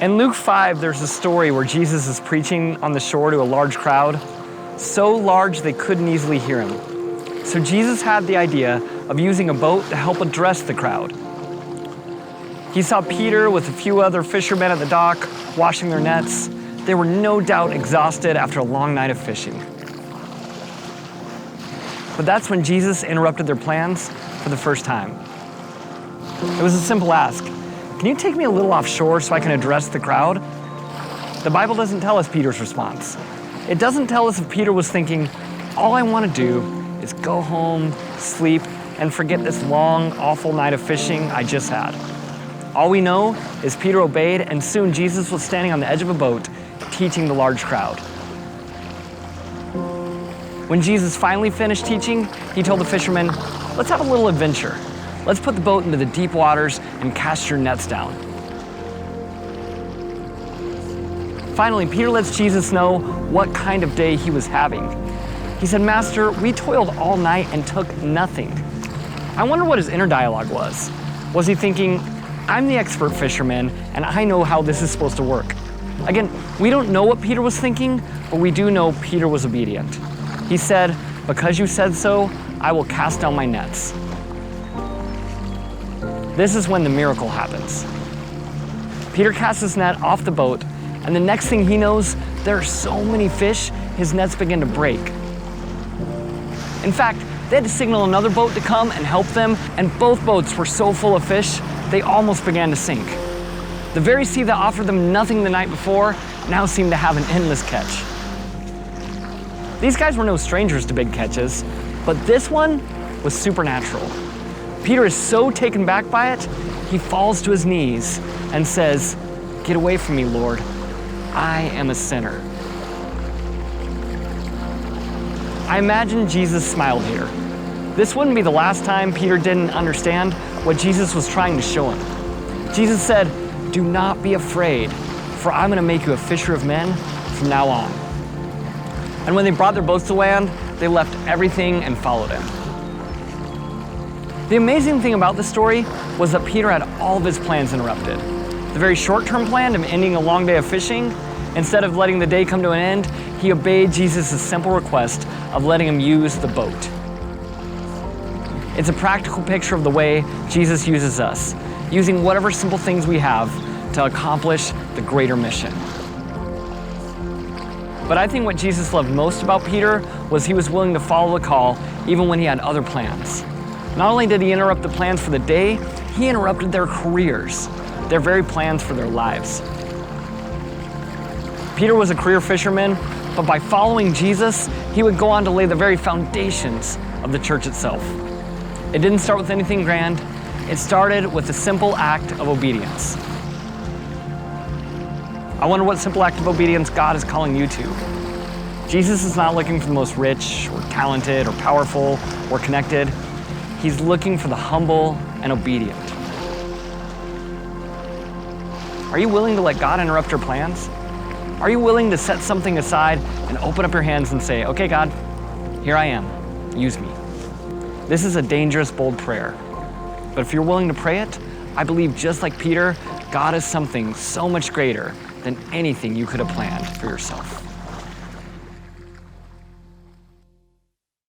In Luke 5, there's a story where Jesus is preaching on the shore to a large crowd, so large they couldn't easily hear him. So Jesus had the idea of using a boat to help address the crowd. He saw Peter with a few other fishermen at the dock washing their nets. They were no doubt exhausted after a long night of fishing. But that's when Jesus interrupted their plans for the first time. It was a simple ask. Can you take me a little offshore so I can address the crowd? The Bible doesn't tell us Peter's response. It doesn't tell us if Peter was thinking, all I want to do is go home, sleep, and forget this long, awful night of fishing I just had. All we know is Peter obeyed, and soon Jesus was standing on the edge of a boat, teaching the large crowd. When Jesus finally finished teaching, he told the fishermen, let's have a little adventure. Let's put the boat into the deep waters and cast your nets down. Finally, Peter lets Jesus know what kind of day he was having. He said, Master, we toiled all night and took nothing. I wonder what his inner dialogue was. Was he thinking, I'm the expert fisherman and I know how this is supposed to work? Again, we don't know what Peter was thinking, but we do know Peter was obedient. He said, because you said so, I will cast down my nets. This is when the miracle happens. Peter casts his net off the boat, and the next thing he knows, there are so many fish, his nets begin to break. In fact, they had to signal another boat to come and help them, and both boats were so full of fish, they almost began to sink. The very sea that offered them nothing the night before now seemed to have an endless catch. These guys were no strangers to big catches, but this one was supernatural. Peter is so taken back by it, he falls to his knees and says, get away from me, Lord. I am a sinner. I imagine Jesus smiled here. This wouldn't be the last time Peter didn't understand what Jesus was trying to show him. Jesus said, do not be afraid, for I'm going to make you a fisher of men from now on. And when they brought their boats to land, they left everything and followed him. The amazing thing about this story was that Peter had all of his plans interrupted. The very short-term plan of ending a long day of fishing, instead of letting the day come to an end, he obeyed Jesus' simple request of letting him use the boat. It's a practical picture of the way Jesus uses us, using whatever simple things we have to accomplish the greater mission. But I think what Jesus loved most about Peter was he was willing to follow the call even when he had other plans. Not only did he interrupt the plans for the day, he interrupted their careers, their very plans for their lives. Peter was a career fisherman, but by following Jesus, he would go on to lay the very foundations of the church itself. It didn't start with anything grand. It started with a simple act of obedience. I wonder what simple act of obedience God is calling you to. Jesus is not looking for the most rich or talented or powerful or connected. He's looking for the humble and obedient. Are you willing to let God interrupt your plans? Are you willing to set something aside and open up your hands and say, okay, God, here I am, use me. This is a dangerous, bold prayer. But if you're willing to pray it, I believe just like Peter, God is something so much greater than anything you could have planned for yourself.